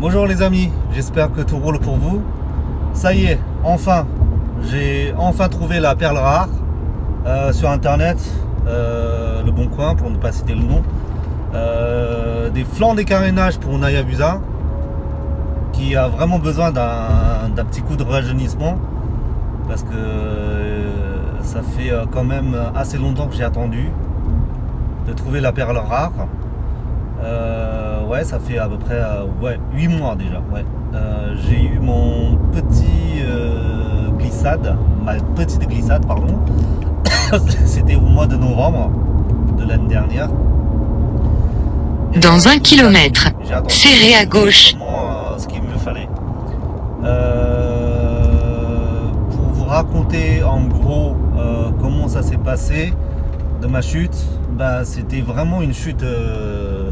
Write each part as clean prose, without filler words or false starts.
Bonjour les amis, j'espère que tout roule pour vous. Ça y est, enfin, j'ai enfin trouvé la perle rare sur internet, le Bon Coin pour ne pas citer le nom. Des flancs des carénages pour une Hayabusa qui a vraiment besoin d'un petit coup de rajeunissement parce que ça fait quand même assez longtemps que j'ai attendu de trouver la perle rare. Ouais, ça fait à peu près 8 mois déjà. Ouais. J'ai eu mon petit ma petite glissade, pardon. C'était au mois de novembre de l'année dernière. Dans 1 kilomètre, serrez à gauche. Ce qu'il me fallait. Pour vous raconter en gros comment ça s'est passé de ma chute, bah, c'était vraiment une chute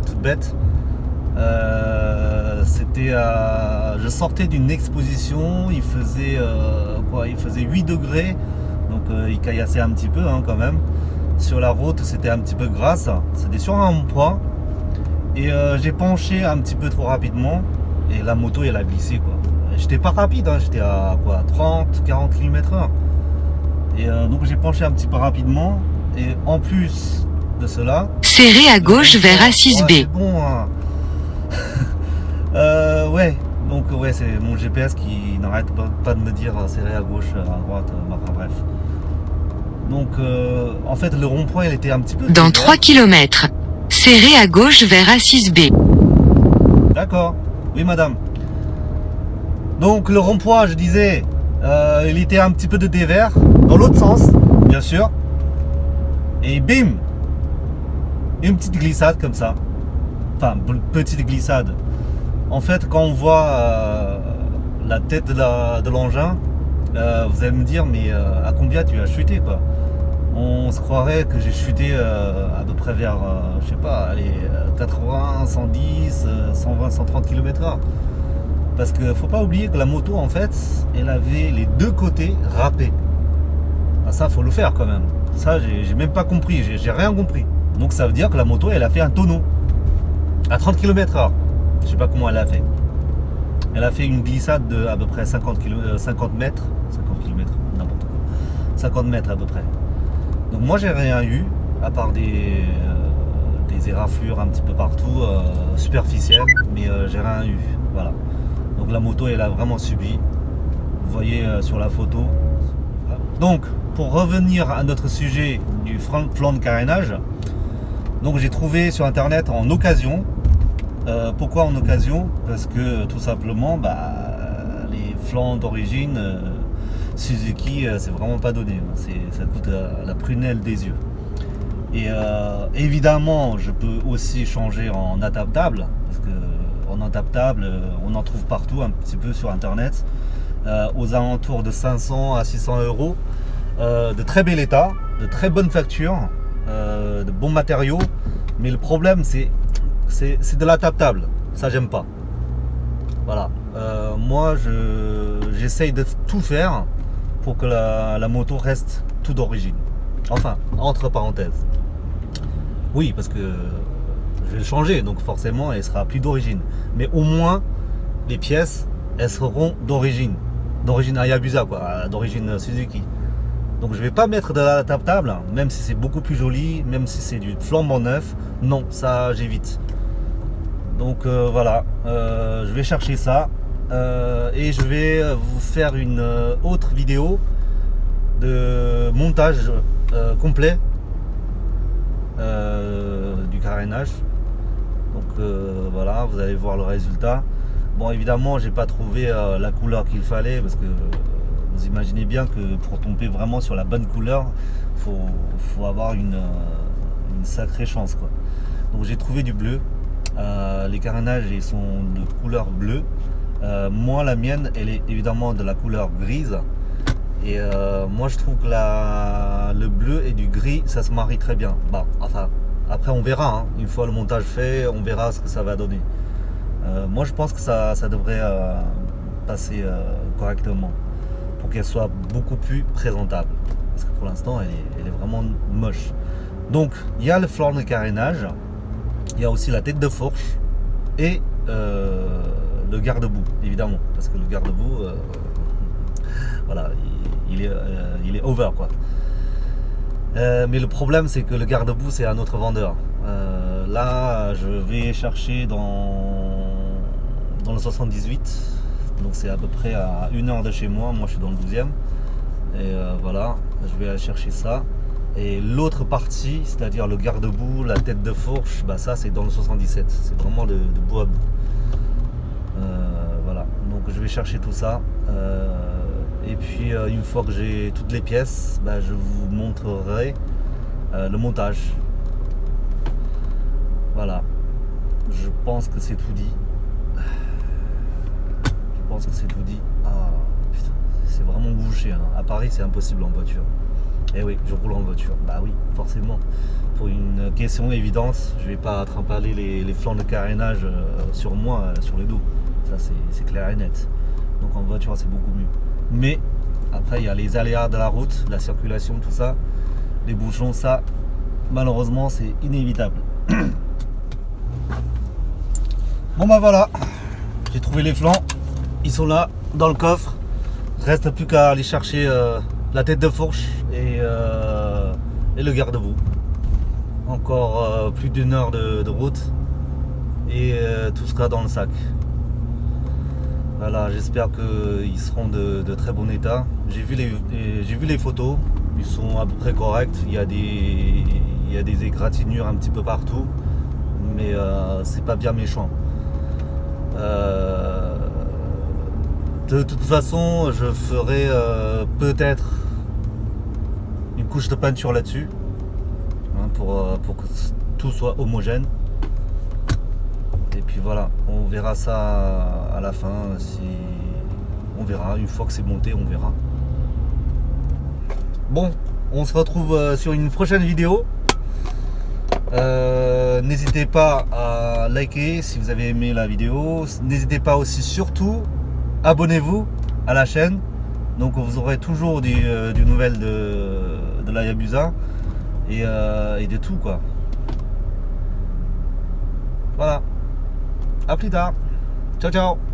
toute bête. Je sortais d'une exposition, il faisait 8 degrés, donc il caillassait un petit peu quand même. Sur la route, c'était un petit peu grasse, c'était sur un rond-point et j'ai penché un petit peu trop rapidement et la moto elle a glissé quoi. J'étais pas rapide, j'étais à 30-40 km/h et donc j'ai penché un petit peu rapidement et en plus de cela, serrez à gauche vers A6B. C'est bon, ouais, donc ouais, c'est mon GPS qui n'arrête pas de me dire serré à gauche, à droite, enfin bref. Donc en fait le rond-point il était un petit peu... Dans 3 km, serrez à gauche vers A6B. D'accord, oui madame. Donc le rond-point, je disais, il était un petit peu de dévers, dans l'autre sens, bien sûr. Et bim, une petite glissade comme ça. Enfin, petite glissade. En fait, quand on voit la tête de l'engin, vous allez me dire, mais à combien tu as chuté quoi? On se croirait que j'ai chuté à peu près vers, je sais pas, allez, 80, 110, 120, 130 km/h. Parce que faut pas oublier que la moto, en fait, elle avait les deux côtés râpés. Ah, ça, faut le faire quand même. Ça, j'ai même pas compris, j'ai rien compris. Donc ça veut dire que la moto, elle a fait un tonneau à 30 km/h. Je sais pas comment elle a fait. Elle a fait une glissade de à peu près 50 mètres, 50 km, n'importe quoi. 50 mètres à peu près. Donc moi j'ai rien eu, à part des éraflures un petit peu partout, superficielles, mais j'ai rien eu. Voilà. Donc la moto elle a vraiment subi. Vous voyez sur la photo. Donc pour revenir à notre sujet du flanc de carénage, donc j'ai trouvé sur internet en occasion. Pourquoi en occasion? Parce que tout simplement les flancs d'origine Suzuki c'est vraiment pas donné, ça coûte la prunelle des yeux. Et évidemment je peux aussi changer en adaptable, parce que en adaptable on en trouve partout un petit peu sur internet, aux alentours de 500 à 600 euros, de très bel état, de très bonne facture, de bons matériaux. Mais le problème c'est de la table, ça j'aime pas. Voilà, moi j'essaye de tout faire pour que la moto reste tout d'origine. Enfin, entre parenthèses. Oui, parce que je vais le changer, donc forcément elle sera plus d'origine. Mais au moins les pièces, elles seront d'origine Hayabusa quoi, d'origine Suzuki. Donc je vais pas mettre de la table, même si c'est beaucoup plus joli, même si c'est du flambant neuf. Non, ça j'évite. Donc voilà, je vais chercher ça et je vais vous faire une autre vidéo de montage complet du carénage. Donc voilà, vous allez voir le résultat. Bon, évidemment j'ai pas trouvé la couleur qu'il fallait, parce que vous imaginez bien que pour tomber vraiment sur la bonne couleur, faut avoir une sacrée chance quoi. Donc j'ai trouvé du bleu. Les carénages ils sont de couleur bleue. Moi la mienne elle est évidemment de la couleur grise. Et moi je trouve que le bleu et du gris ça se marie très bien. Enfin après on verra, une fois le montage fait, on verra ce que ça va donner. Moi je pense que ça devrait passer correctement, pour qu'elle soit beaucoup plus présentable, parce que pour l'instant elle est vraiment moche. Donc il y a le flanc de carénage, il y a aussi la tête de fourche et le garde-boue, évidemment, parce que le garde-boue, voilà, il est over quoi. Mais le problème c'est que le garde-boue c'est un autre vendeur. Là je vais chercher dans le 78, donc c'est à peu près à 1 heure de chez moi, je suis dans le 12e. Et voilà, je vais aller chercher ça. Et l'autre partie, c'est-à-dire le garde-boue, la tête de fourche, bah ça c'est dans le 77, c'est vraiment de bout à bout. Voilà, donc je vais chercher tout ça. Et puis une fois que j'ai toutes les pièces, bah, je vous montrerai le montage. Voilà, je pense que c'est tout dit. Je pense que c'est tout dit. Ah putain, c'est vraiment bouché, hein. À Paris c'est impossible en voiture. Eh oui, je roule en voiture. Bah oui, forcément. Pour une question évidente, je vais pas trimballer les flancs de carénage sur moi, sur le dos. Ça c'est clair et net. Donc en voiture c'est beaucoup mieux. Mais après il y a les aléas de la route, la circulation, tout ça. Les bouchons, ça, malheureusement c'est inévitable. Bon bah voilà, j'ai trouvé les flancs. Ils sont là, dans le coffre. Reste plus qu'à aller chercher la tête de fourche et le garde-boue. Encore plus d'1 heure de route et tout sera dans le sac. Voilà, j'espère qu'ils seront de très bon état. J'ai vu les photos, ils sont à peu près corrects. Il y a des égratignures un petit peu partout, mais c'est pas bien méchant. De toute façon, je ferai peut-être une couche de peinture là-dessus, hein, pour que tout soit homogène. Et puis voilà, on verra ça à la fin. On verra, une fois que c'est monté, on verra. Bon, on se retrouve sur une prochaine vidéo. N'hésitez pas à liker si vous avez aimé la vidéo. N'hésitez pas aussi, surtout, abonnez-vous à la chaîne. Donc vous aurez toujours du nouvelle de la Hayabusa et de tout quoi. Voilà. À plus tard. Ciao ciao.